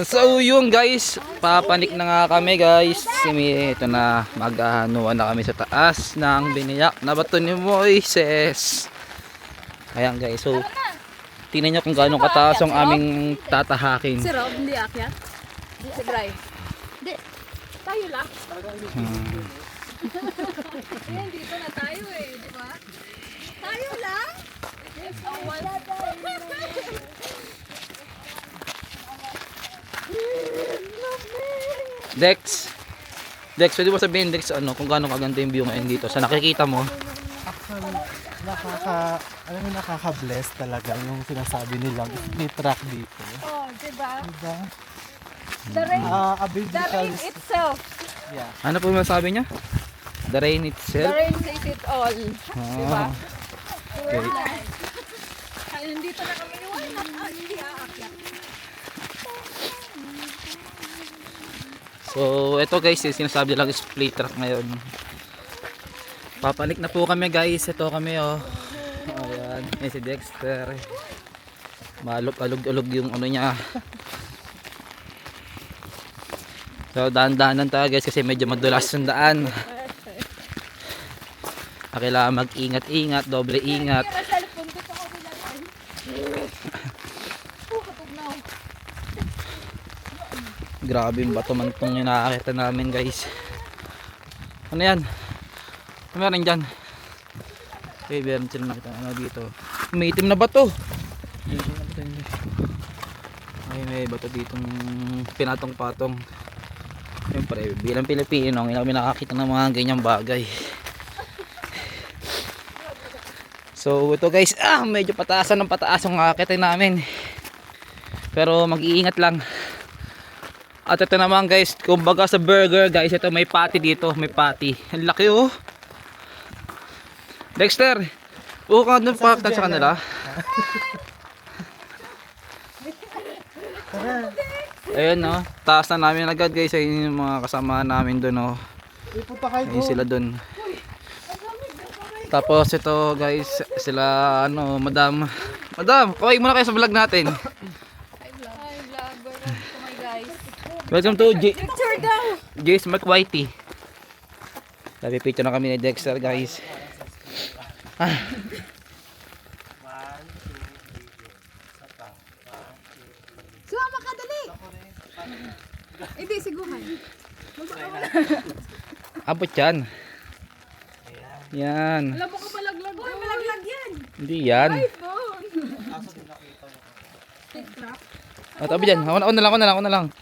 So yun guys, papanik na nga kami guys. Ito na, maghahanuan na kami sa taas ng biniyak na bato ni Moises. Ayan guys, so tingnan nyo kung gaano kataas ang aming tatahakin. Si Rob, hindi akyat? Si Bri? Hindi. Tayo lang. Ayan, dito na tayo eh, di ba? Tayo lang? Yes, Dex, pwede mo sabihin Dex ano, kung gaano kaganda yung view ngayon dito sa nakikita mo? Actually, nakaka-bless talaga yung sinasabi nilang split track dito. Oh, diba? Diba? The rain, A the biblical, rain itself. Yeah. Ano po yung sabi niya? The rain The itself? rain says it all. Diba? Okay. Kaya nandito na kami ni Juan at hindi aakyat. So, ito guys, yung sinasabi lang split track ngayon. Papanik na po kami guys. Ito kami oh. Ayan, yan si Dexter. Malog-alog yung ano niya. So, dahan-dahanan tayo guys kasi medyo madulas yung daan. Kailangan mag-ingat-ingat, doble ingat. Grabe yung bato man itong yung nakakita namin guys. Ano yan? Ano meron dyan? Okay, meron sila nakita ano dito. May itim na bato. Ay, may bato ditong pinatong-patong. Siyempre, bilang Pilipino, hindi kami nakakita ng mga ganyang bagay. So, ito guys, medyo pataasan ng pataas ang akitin namin. Pero mag-iingat lang. At ito naman guys, kumbaga sa burger guys, ito may patty dito, may patty. Ang laki oh. Dexter, ka doon pa sa kanila. Ayun no, taas na namin agad guys, ayun yung mga kasama namin doon oh. Ayun sila doon. Tapos ito guys, sila ano, madam, kaway muna kayo sa vlog natin. Welcome to Picture daw! Jace McWhitey. Sabi picture na kami ni Dexter guys. Sumama ka, dali! Hindi, siguhan. Abot yan. Yan. Alam mo ko malaglag. Uy, malaglag yan! Hindi yan. iPhone! Tabi dyan. Ako na lang.